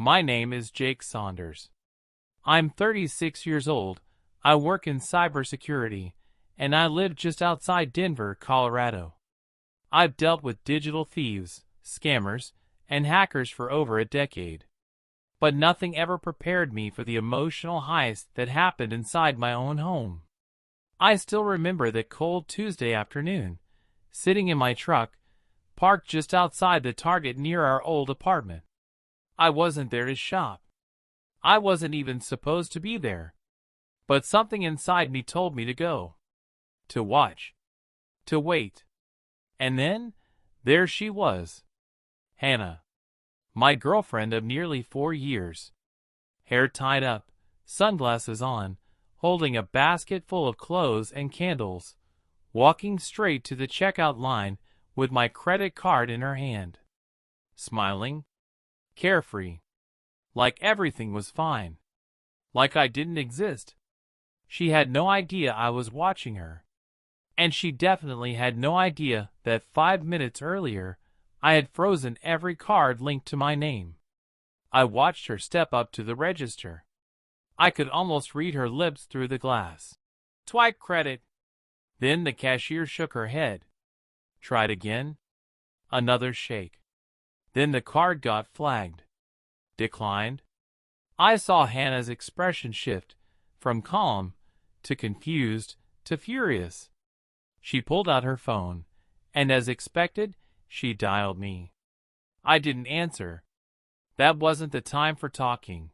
My name is Jake Saunders. I'm 36 years old, I work in cybersecurity, and I live just outside Denver, Colorado. I've dealt with digital thieves, scammers, and hackers for over a decade. But nothing ever prepared me for the emotional heist that happened inside my own home. I still remember that cold Tuesday afternoon, sitting in my truck, parked just outside the Target near our old apartment. I wasn't there to shop. I wasn't even supposed to be there. But something inside me told me to go. To watch. To wait. And then, there she was. Hannah. My girlfriend of nearly 4 years. Hair tied up, sunglasses on, holding a basket full of clothes and candles, walking straight to the checkout line with my credit card in her hand. Smiling. Carefree. Like everything was fine. Like I didn't exist. She had no idea I was watching her. And she definitely had no idea that 5 minutes earlier, I had frozen every card linked to my name. I watched her step up to the register. I could almost read her lips through the glass. Swipe credit. Then the cashier shook her head. Tried again. Another shake. Then the card got flagged. Declined. I saw Hannah's expression shift from calm to confused to furious. She pulled out her phone, and as expected, she dialed me. I didn't answer. That wasn't the time for talking.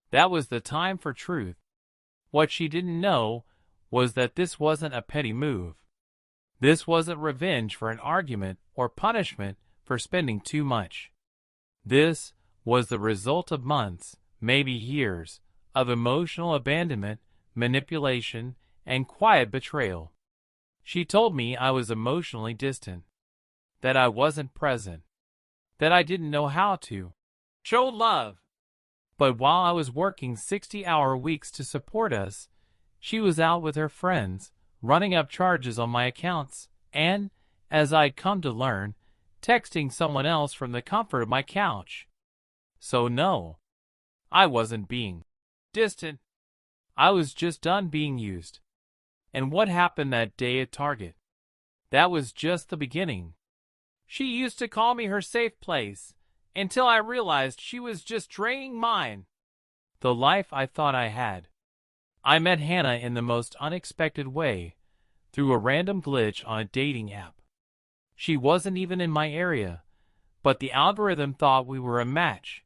That was the time for truth. What she didn't know was that this wasn't a petty move. This wasn't revenge for an argument or punishment for spending too much. This was the result of months, maybe years, of emotional abandonment, manipulation, and quiet betrayal. She told me I was emotionally distant, that I wasn't present, that I didn't know how to show love. But while I was working 60-hour weeks to support us, she was out with her friends, running up charges on my accounts, and, as I'd come to learn, texting someone else from the comfort of my couch. So no, I wasn't being distant. I was just done being used. And what happened that day at Target? That was just the beginning. She used to call me her safe place, until I realized she was just draining mine. The life I thought I had. I met Hannah in the most unexpected way, through a random glitch on a dating app. She wasn't even in my area, but the algorithm thought we were a match.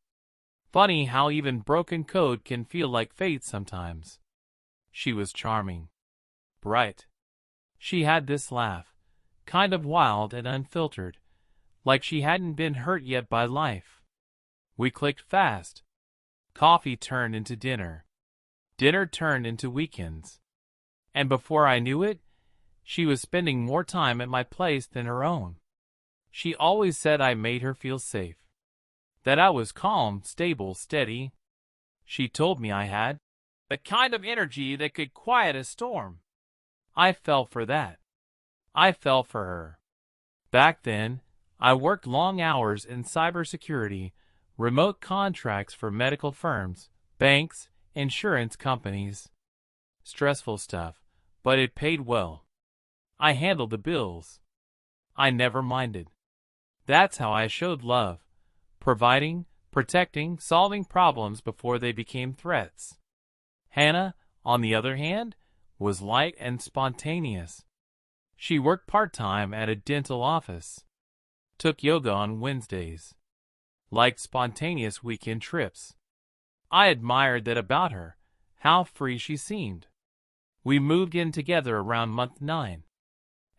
Funny how even broken code can feel like fate sometimes. She was charming. Bright. She had this laugh, kind of wild and unfiltered, like she hadn't been hurt yet by life. We clicked fast. Coffee turned into dinner. Dinner turned into weekends. And before I knew it, she was spending more time at my place than her own. She always said I made her feel safe. That I was calm, stable, steady. She told me I had the kind of energy that could quiet a storm. I fell for that. I fell for her. Back then, I worked long hours in cybersecurity, remote contracts for medical firms, banks, insurance companies. Stressful stuff, but it paid well. I handled the bills. I never minded. That's how I showed love. Providing, protecting, solving problems before they became threats. Hannah, on the other hand, was light and spontaneous. She worked part-time at a dental office. Took yoga on Wednesdays. Liked spontaneous weekend trips. I admired that about her, how free she seemed. We moved in together around month 9.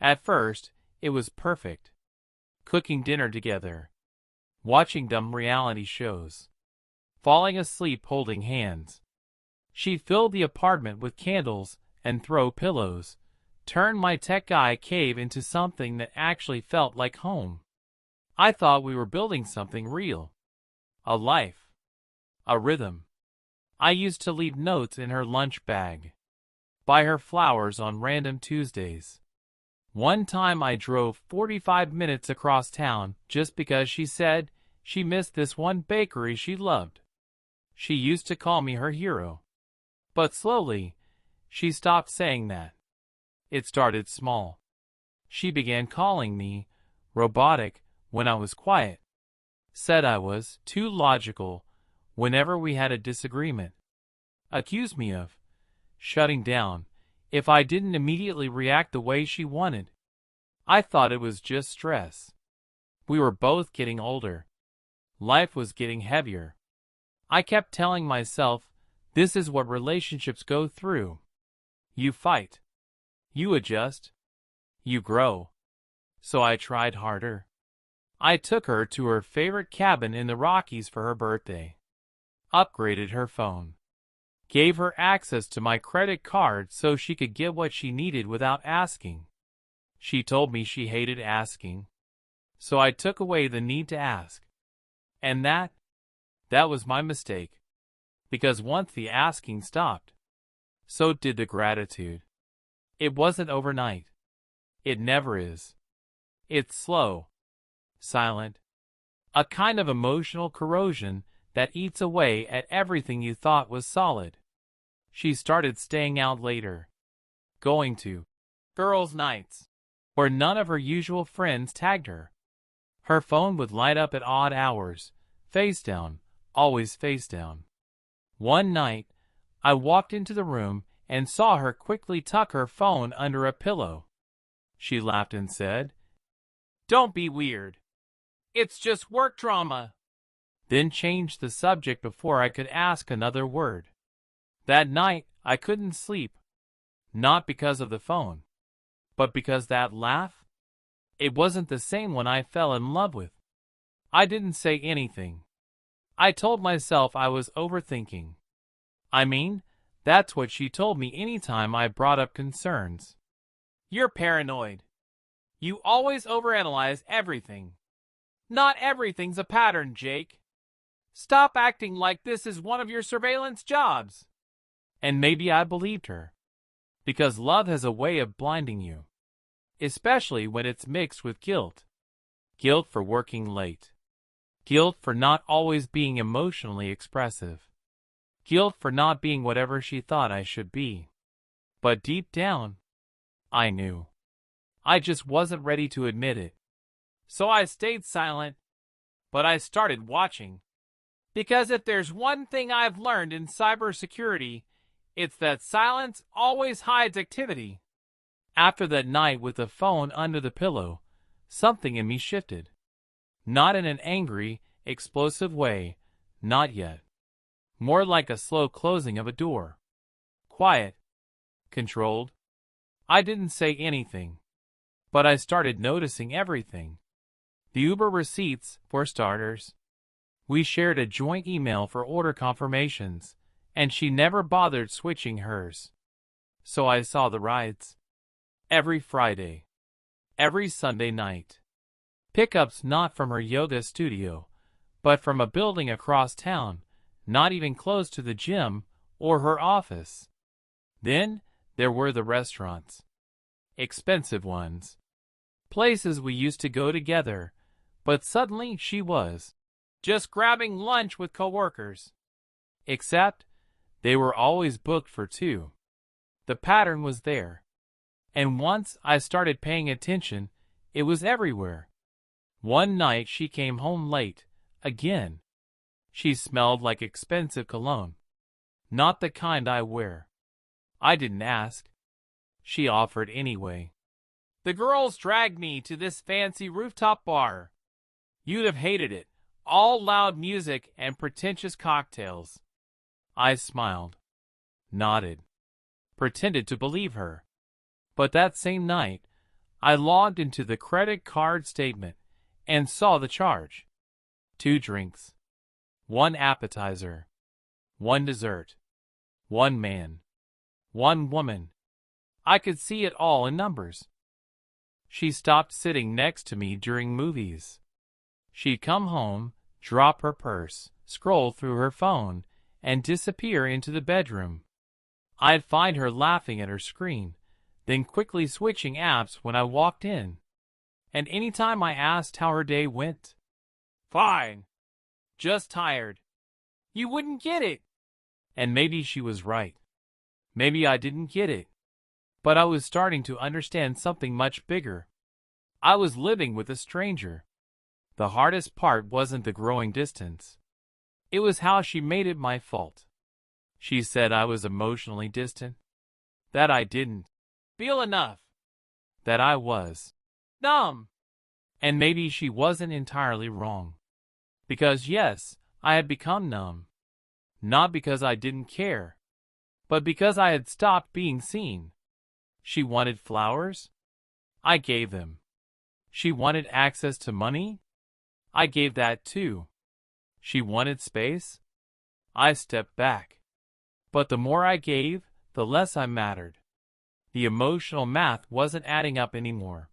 At first, it was perfect. Cooking dinner together. Watching dumb reality shows. Falling asleep holding hands. She'd fill the apartment with candles and throw pillows. Turn my tech guy cave into something that actually felt like home. I thought we were building something real. A life. A rhythm. I used to leave notes in her lunch bag. Buy her flowers on random Tuesdays. One time I drove 45 minutes across town just because she said she missed this one bakery she loved. She used to call me her hero. But slowly, she stopped saying that. It started small. She began calling me robotic when I was quiet. Said I was too logical whenever we had a disagreement. Accused me of shutting down if I didn't immediately react the way she wanted. I thought it was just stress. We were both getting older. Life was getting heavier. I kept telling myself, this is what relationships go through. You fight. You adjust. You grow. So I tried harder. I took her to her favorite cabin in the Rockies for her birthday. Upgraded her phone. Gave her access to my credit card so she could get what she needed without asking. She told me she hated asking. So I took away the need to ask. And that was my mistake. Because once the asking stopped, so did the gratitude. It wasn't overnight. It never is. It's slow, silent, a kind of emotional corrosion that eats away at everything you thought was solid. She started staying out later, going to girls' nights, where none of her usual friends tagged her. Her phone would light up at odd hours, face down, always face down. One night, I walked into the room and saw her quickly tuck her phone under a pillow. She laughed and said, "Don't be weird. It's just work drama." Then changed the subject before I could ask another word. That night, I couldn't sleep. Not because of the phone, but because that laugh, it wasn't the same one I fell in love with. I didn't say anything. I told myself I was overthinking. I mean, that's what she told me anytime I brought up concerns. "You're paranoid. You always overanalyze everything. Not everything's a pattern, Jake. Stop acting like this is one of your surveillance jobs." And maybe I believed her. Because love has a way of blinding you. Especially when it's mixed with guilt. Guilt for working late. Guilt for not always being emotionally expressive. Guilt for not being whatever she thought I should be. But deep down, I knew. I just wasn't ready to admit it. So I stayed silent, but I started watching. Because if there's one thing I've learned in cybersecurity, it's that silence always hides activity. After that night with the phone under the pillow, something in me shifted. Not in an angry, explosive way, not yet. More like a slow closing of a door. Quiet. Controlled. I didn't say anything. But I started noticing everything. The Uber receipts, for starters. We shared a joint email for order confirmations, and she never bothered switching hers. So I saw the rides. Every Friday. Every Sunday night. Pickups not from her yoga studio, but from a building across town, not even close to the gym or her office. Then there were the restaurants. Expensive ones. Places we used to go together, but suddenly she was just grabbing lunch with coworkers. Except they were always booked for two. The pattern was there. And once I started paying attention, it was everywhere. One night she came home late, again. She smelled like expensive cologne. Not the kind I wear. I didn't ask. She offered anyway. "The girls dragged me to this fancy rooftop bar. You'd have hated it. All loud music and pretentious cocktails." I smiled. Nodded. Pretended to believe her. But that same night, I logged into the credit card statement and saw the charge. 2 drinks. 1 appetizer. 1 dessert. 1 man. 1 woman. I could see it all in numbers. She stopped sitting next to me during movies. She'd come home, drop her purse, scroll through her phone, and disappear into the bedroom. I'd find her laughing at her screen, then quickly switching apps when I walked in. And anytime I asked how her day went, "Fine. Just tired." You wouldn't get it. And maybe she was right. Maybe I didn't get it. But I was starting to understand something much bigger. I was living with a stranger. The hardest part wasn't the growing distance. It was how she made it my fault. She said I was emotionally distant. That I didn't feel enough. That I was numb. And maybe she wasn't entirely wrong. Because yes, I had become numb. Not because I didn't care, but because I had stopped being seen. She wanted flowers. I gave them. She wanted access to money. I gave that too. She wanted space. I stepped back. But the more I gave, the less I mattered. The emotional math wasn't adding up anymore.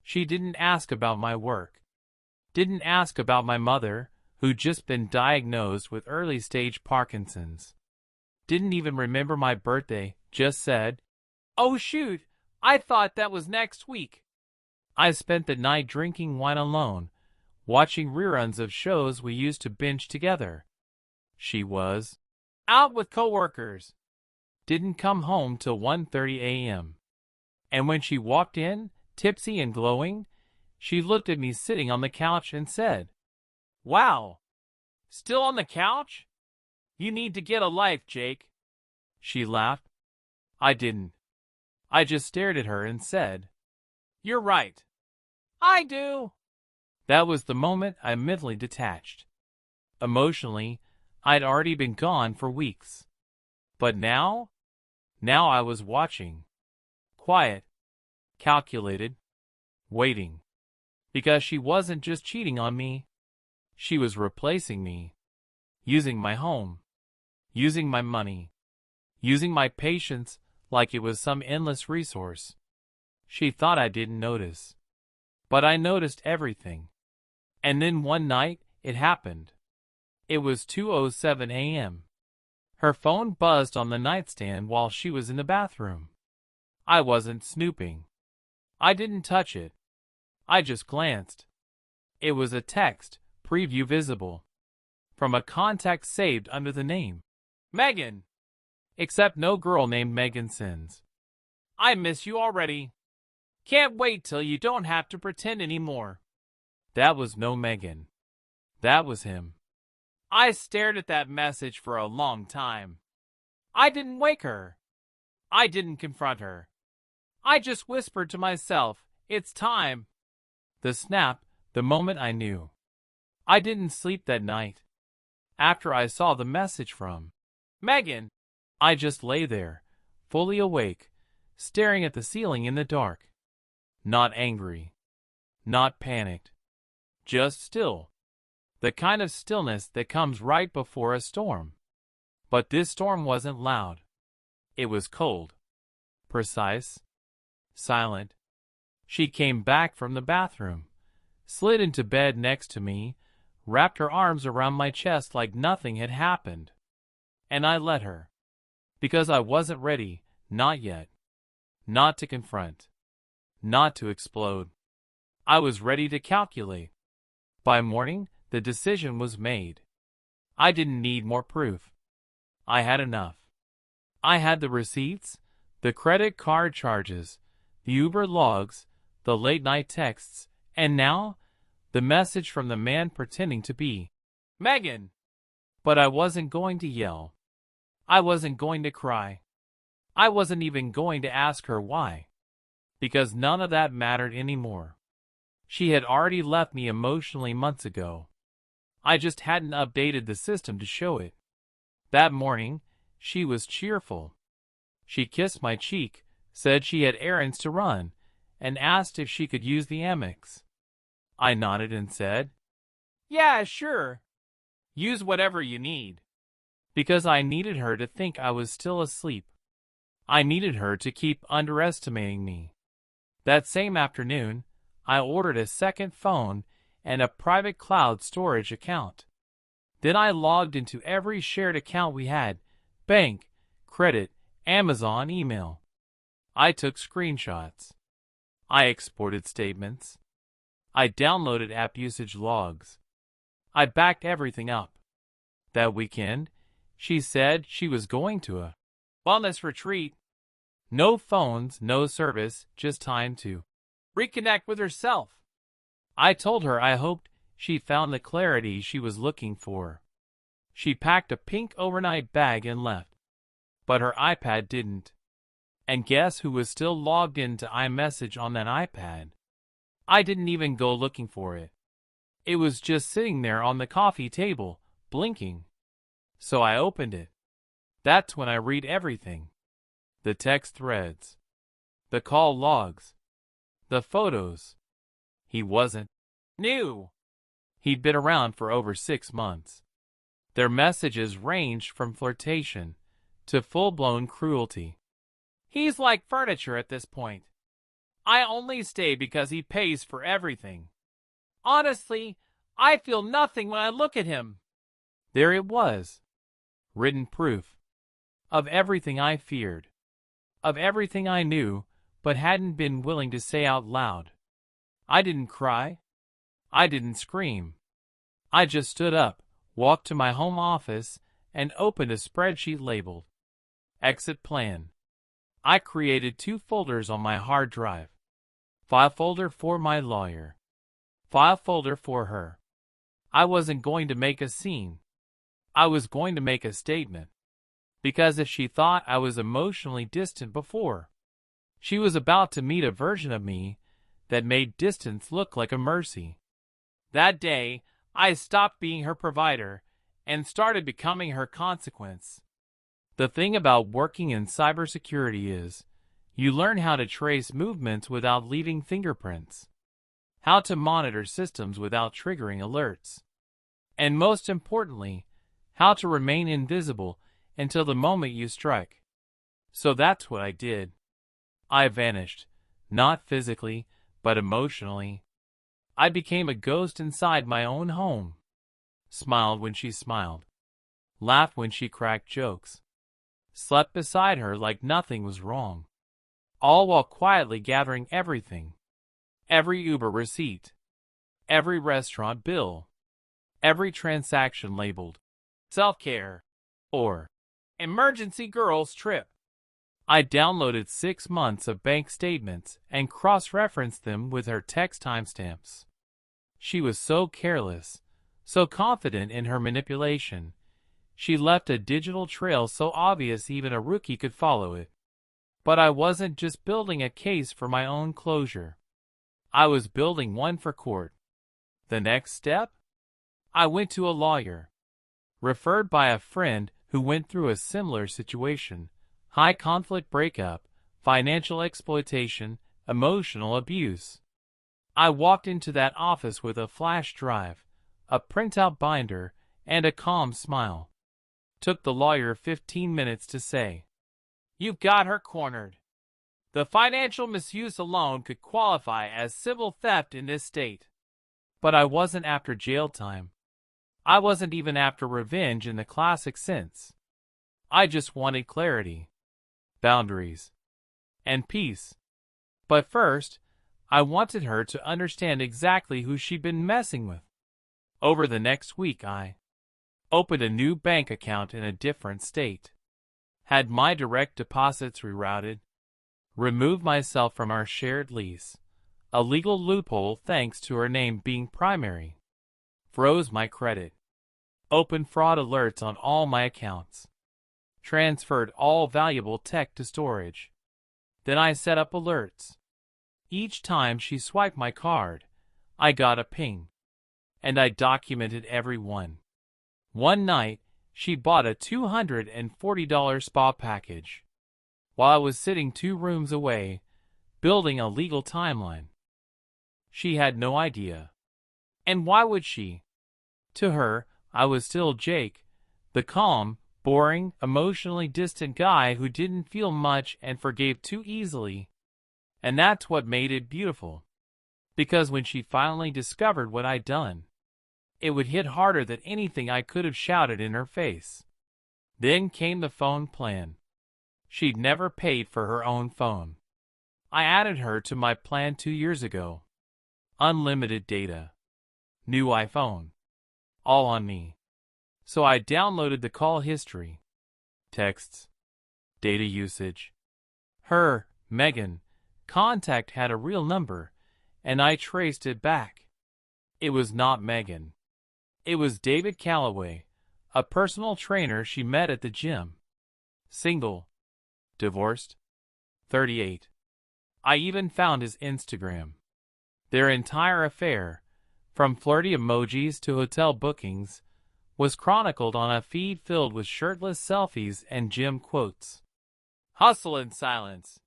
She didn't ask about my work. Didn't ask about my mother, who'd just been diagnosed with early-stage Parkinson's. Didn't even remember my birthday, just said, "Oh shoot, I thought that was next week." I spent the night drinking wine alone, watching reruns of shows we used to binge together. She was out with coworkers. Didn't come home till 1:30 a.m. And when she walked in, tipsy and glowing, she looked at me sitting on the couch and said, "Wow, still on the couch? You need to get a life, Jake." She laughed. I didn't. I just stared at her and said, "You're right. I do." That was the moment I mentally detached. Emotionally, I'd already been gone for weeks. But now I was watching. Quiet. Calculated. Waiting. Because she wasn't just cheating on me. She was replacing me. Using my home. Using my money. Using my patience like it was some endless resource. She thought I didn't notice. But I noticed everything. And then one night, it happened. It was 2:07 a.m. Her phone buzzed on the nightstand while she was in the bathroom. I wasn't snooping. I didn't touch it. I just glanced. It was a text, preview visible. From a contact saved under the name Megan. Except no girl named Megan sends. "I miss you already. Can't wait till you don't have to pretend anymore." That was no Megan. That was him. I stared at that message for a long time. I didn't wake her. I didn't confront her. I just whispered to myself, "It's time." The snap, the moment I knew. I didn't sleep that night. After I saw the message from Megan, I just lay there, fully awake, staring at the ceiling in the dark. Not angry. Not panicked. Just still. The kind of stillness that comes right before a storm. But this storm wasn't loud. It was cold. Precise. Silent. She came back from the bathroom, slid into bed next to me, wrapped her arms around my chest like nothing had happened. And I let her. Because I wasn't ready, not yet. Not to confront. Not to explode. I was ready to calculate. By morning, the decision was made. I didn't need more proof. I had enough. I had the receipts, the credit card charges, the Uber logs, the late-night texts, and now, the message from the man pretending to be Megan. But I wasn't going to yell. I wasn't going to cry. I wasn't even going to ask her why. Because none of that mattered anymore. She had already left me emotionally months ago. I just hadn't updated the system to show it. That morning, she was cheerful. She kissed my cheek, said she had errands to run, and asked if she could use the Amex. I nodded and said, "Yeah, sure. Use whatever you need." Because I needed her to think I was still asleep. I needed her to keep underestimating me. That same afternoon, I ordered a second phone and a private cloud storage account. Then I logged into every shared account we had, bank, credit, Amazon, email. I took screenshots. I exported statements. I downloaded app usage logs. I backed everything up. That weekend, she said she was going to a wellness retreat. No phones, no service, just time to reconnect with herself. I told her I hoped she found the clarity she was looking for. She packed a pink overnight bag and left. But her iPad didn't. And guess who was still logged into iMessage on that iPad? I didn't even go looking for it. It was just sitting there on the coffee table, blinking. So I opened it. That's when I read everything. The text threads. The call logs. The photos. He wasn't new. He'd been around for over 6 months. Their messages ranged from flirtation to full-blown cruelty. He's like furniture at this point. I only stay because he pays for everything. Honestly, I feel nothing when I look at him. There it was. Written proof. Of everything I feared. Of everything I knew, but hadn't been willing to say out loud. I didn't cry. I didn't scream. I just stood up, walked to my home office, and opened a spreadsheet labeled Exit Plan. I created 2 folders on my hard drive. File folder for my lawyer. File folder for her. I wasn't going to make a scene. I was going to make a statement. Because if she thought I was emotionally distant before, she was about to meet a version of me that made distance look like a mercy. That day, I stopped being her provider and started becoming her consequence. The thing about working in cybersecurity is, you learn how to trace movements without leaving fingerprints, how to monitor systems without triggering alerts, and most importantly, how to remain invisible until the moment you strike. So that's what I did. I vanished, not physically, but emotionally. I became a ghost inside my own home. Smiled when she smiled. Laughed when she cracked jokes. Slept beside her like nothing was wrong. All while quietly gathering everything. Every Uber receipt. Every restaurant bill. Every transaction labeled self-care or emergency girls trip. I downloaded 6 months of bank statements and cross-referenced them with her text timestamps. She was so careless, so confident in her manipulation. She left a digital trail so obvious even a rookie could follow it. But I wasn't just building a case for my own closure. I was building one for court. The next step? I went to a lawyer. Referred by a friend who went through a similar situation. High conflict breakup, financial exploitation, emotional abuse. I walked into that office with a flash drive, a printout binder, and a calm smile. Took the lawyer 15 minutes to say, "You've got her cornered. The financial misuse alone could qualify as civil theft in this state." But I wasn't after jail time. I wasn't even after revenge in the classic sense. I just wanted clarity, boundaries, and peace. But first, I wanted her to understand exactly who she'd been messing with. Over the next week, I opened a new bank account in a different state, had my direct deposits rerouted, removed myself from our shared lease, a legal loophole thanks to her name being primary, froze my credit, opened fraud alerts on all my accounts, transferred all valuable tech to storage. Then I set up alerts. Each time she swiped my card, I got a ping, and I documented every one. One night, she bought a $240 spa package, while I was sitting 2 rooms away, building a legal timeline. She had no idea. And why would she? To her, I was still Jake, the calm, boring, emotionally distant guy who didn't feel much and forgave too easily. And that's what made it beautiful. Because when she finally discovered what I'd done, it would hit harder than anything I could have shouted in her face. Then came the phone plan. She'd never paid for her own phone. I added her to my plan 2 years ago. Unlimited data. New iPhone. All on me. So I downloaded the call history, texts, data usage. Her, Megan, contact had a real number, and I traced it back. It was not Megan. It was David Calloway, a personal trainer she met at the gym. Single. Divorced. 38. I even found his Instagram. Their entire affair, from flirty emojis to hotel bookings, was chronicled on a feed filled with shirtless selfies and gym quotes. Hustle in silence.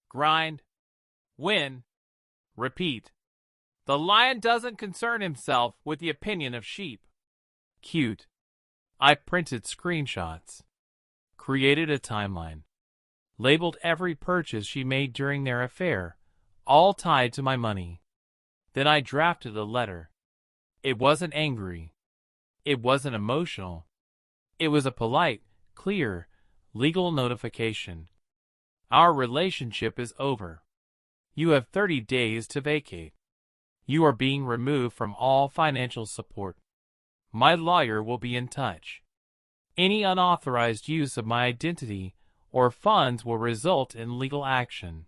Grind. Win. Repeat. The lion doesn't concern himself with the opinion of sheep. Cute. I printed screenshots. Created a timeline. Labeled every purchase she made during their affair, all tied to my money. Then I drafted a letter. It wasn't angry. It wasn't emotional. It was a polite, clear, legal notification. Our relationship is over. You have 30 days to vacate. You are being removed from all financial support. My lawyer will be in touch. Any unauthorized use of my identity or funds will result in legal action.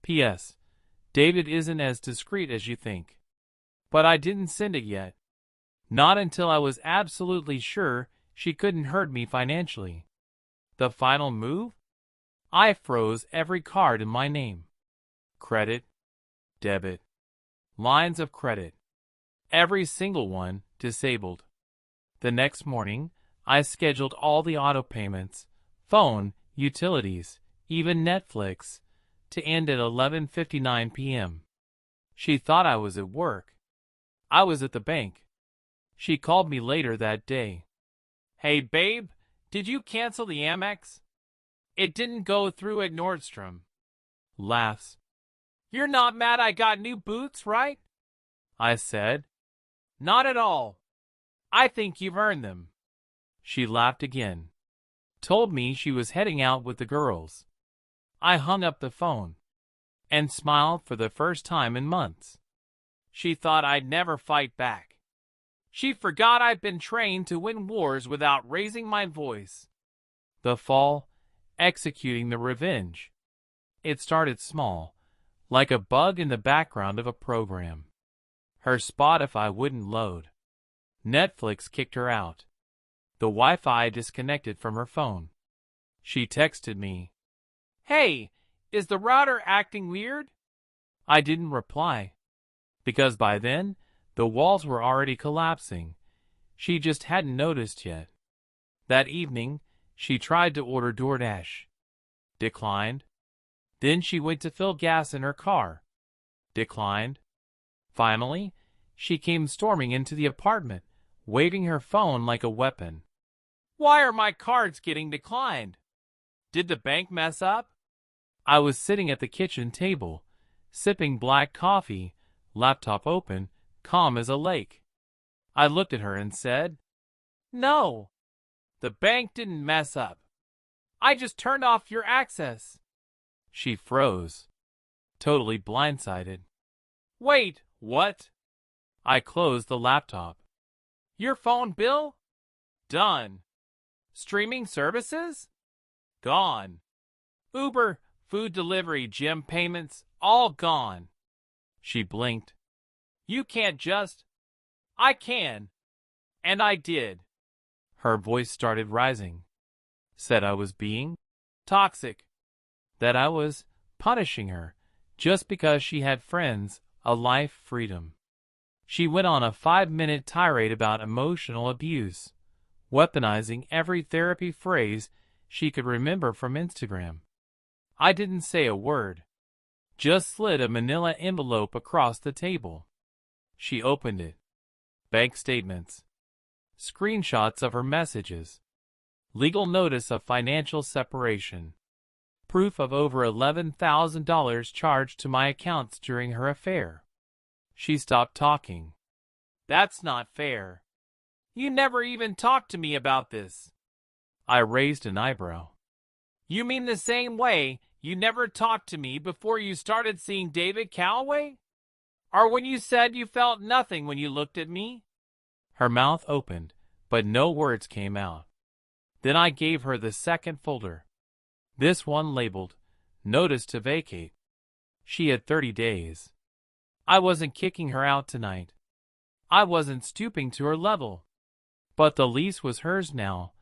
P.S. David isn't as discreet as you think. But I didn't send it yet. Not until I was absolutely sure she couldn't hurt me financially. The final move? I froze every card in my name. Credit, debit, lines of credit. Every single one disabled. The next morning, I scheduled all the auto payments, phone, utilities, even Netflix, to end at 11:59 p.m. She thought I was at work. I was at the bank. She called me later that day. Hey babe, did you cancel the Amex? It didn't go through at Nordstrom. Laughs. You're not mad I got new boots, right? I said. Not at all. I think you've earned them. She laughed again. Told me she was heading out with the girls. I hung up the phone and smiled for the first time in months. She thought I'd never fight back. She forgot I've been trained to win wars without raising my voice. The fall, executing the revenge. It started small, like a bug in the background of a program. Her Spotify wouldn't load. Netflix kicked her out. The Wi-Fi disconnected from her phone. She texted me. Hey, is the router acting weird? I didn't reply, because by then, the walls were already collapsing. She just hadn't noticed yet. That evening, she tried to order DoorDash. Declined. Then she went to fill gas in her car. Declined. Finally, she came storming into the apartment, waving her phone like a weapon. Why are my cards getting declined? Did the bank mess up? I was sitting at the kitchen table, sipping black coffee, laptop open, calm as a lake. I looked at her and said, No, the bank didn't mess up. I just turned off your access. She froze, totally blindsided. Wait, what? I closed the laptop. Your phone bill? Done. Streaming services? Gone. Uber, food delivery, gym payments, all gone. She blinked. You can't just... I can. And I did. Her voice started rising. Said I was being toxic. That I was punishing her just because she had friends, a life, freedom. She went on a 5-minute tirade about emotional abuse, weaponizing every therapy phrase she could remember from Instagram. I didn't say a word, just slid a manila envelope across the table. She opened it. Bank statements. Screenshots of her messages. Legal notice of financial separation. Proof of over $11,000 charged to my accounts during her affair. She stopped talking. That's not fair. You never even talked to me about this. I raised an eyebrow. You mean the same way you never talked to me before you started seeing David Calloway? Or when you said you felt nothing when you looked at me? Her mouth opened, but no words came out. Then I gave her the second folder. This one labeled, Notice to Vacate. She had 30 days. I wasn't kicking her out tonight. I wasn't stooping to her level. But the lease was hers now,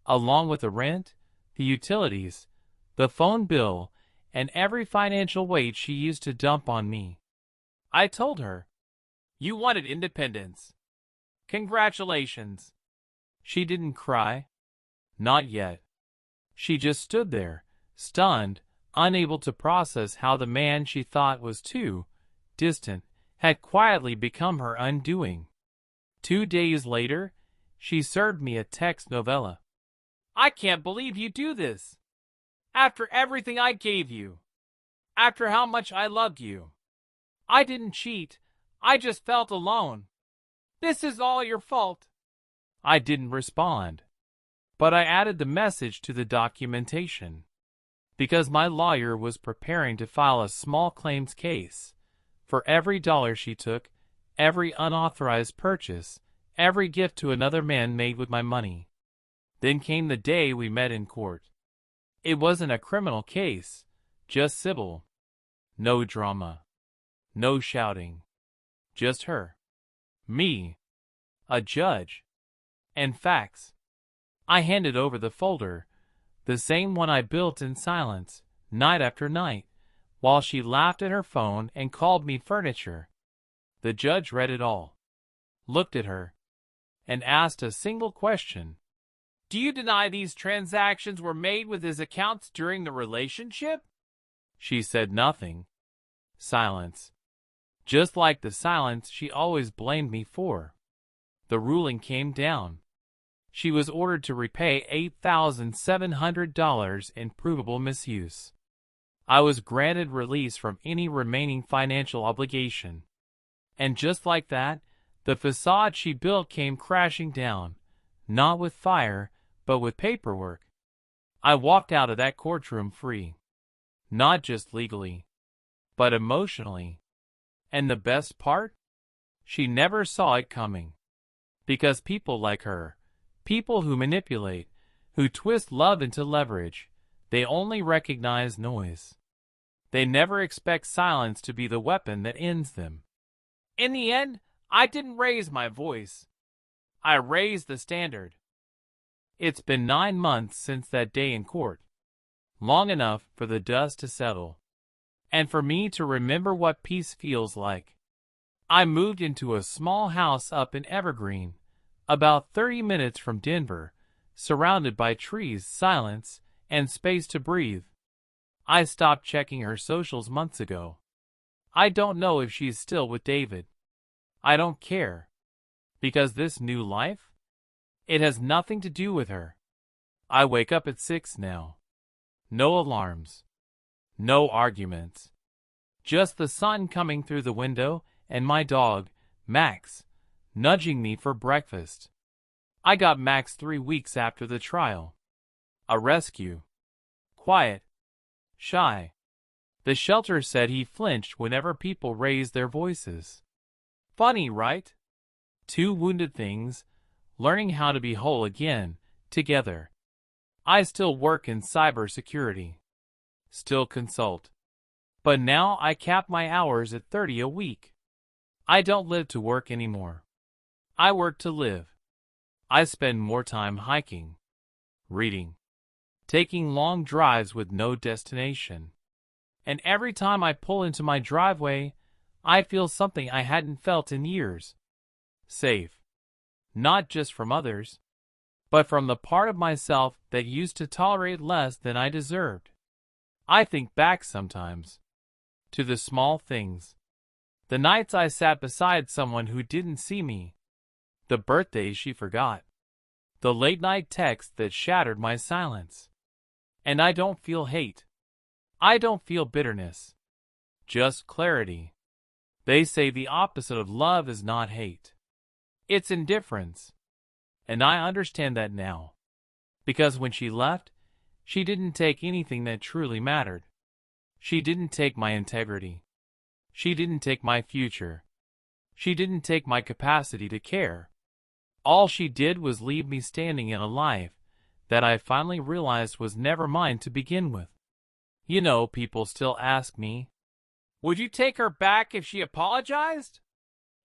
along with the rent, the utilities, the phone bill, and every financial weight she used to dump on me. I told her, "You wanted independence. Congratulations." She didn't cry. Not yet. She just stood there, stunned, unable to process how the man she thought was too distant had quietly become her undoing. 2 days later, she served me a text novella. "I can't believe you do this. After everything I gave you. After how much I loved you. I didn't cheat. I just felt alone. This is all your fault." I didn't respond. But I added the message to the documentation. Because my lawyer was preparing to file a small claims case. For every dollar she took, every unauthorized purchase, every gift to another man made with my money. Then came the day we met in court. It wasn't a criminal case, just civil. No drama. No shouting. Just her. Me. A judge. And facts. I handed over the folder, the same one I built in silence, night after night, while she laughed at her phone and called me furniture. The judge read it all, looked at her, and asked a single question. "Do you deny these transactions were made with his accounts during the relationship?" She said nothing. Silence. Just like the silence she always blamed me for. The ruling came down. She was ordered to repay $8,700 in provable misuse. I was granted release from any remaining financial obligation. And just like that, the facade she built came crashing down, not with fire, but with paperwork. I walked out of that courtroom free. Not just legally, but emotionally. And the best part? She never saw it coming. Because people like her, people who manipulate, who twist love into leverage, they only recognize noise. They never expect silence to be the weapon that ends them. In the end, I didn't raise my voice. I raised the standard. It's been 9 months since that day in court. Long enough for the dust to settle. And for me to remember what peace feels like. I moved into a small house up in Evergreen, about 30 minutes from Denver, surrounded by trees, silence, and space to breathe. I stopped checking her socials months ago. I don't know if she's still with David. I don't care. Because this new life? It has nothing to do with her. I wake up at 6 now. No alarms. No arguments. Just the sun coming through the window and my dog, Max, nudging me for breakfast. I got Max 3 weeks after the trial. A rescue. Quiet. Shy. The shelter said he flinched whenever people raised their voices. Funny, right? 2 wounded things, learning how to be whole again, together. I still work in cybersecurity. Still consult. But now I cap my hours at 30 a week. I don't live to work anymore. I work to live. I spend more time hiking, reading, taking long drives with no destination. And every time I pull into my driveway, I feel something I hadn't felt in years. Safe. Not just from others, but from the part of myself that used to tolerate less than I deserved. I think back sometimes to the small things. The nights I sat beside someone who didn't see me. The birthdays she forgot. The late-night texts that shattered my silence. And I don't feel hate. I don't feel bitterness. Just clarity. They say the opposite of love is not hate. It's indifference. And I understand that now. Because when she left, she didn't take anything that truly mattered. She didn't take my integrity. She didn't take my future. She didn't take my capacity to care. All she did was leave me standing in a life that I finally realized was never mine to begin with. You know, people still ask me, would you take her back if she apologized?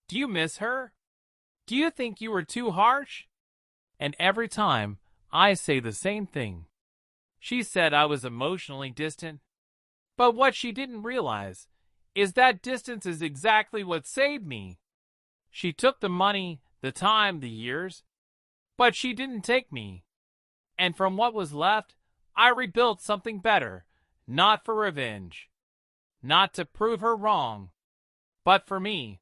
Do you miss her? Do you think you were too harsh? And every time, I say the same thing. She said I was emotionally distant. But what she didn't realize is that distance is exactly what saved me. She took the money, the time, the years, but she didn't take me. And from what was left, I rebuilt something better, not for revenge, not to prove her wrong, but for me.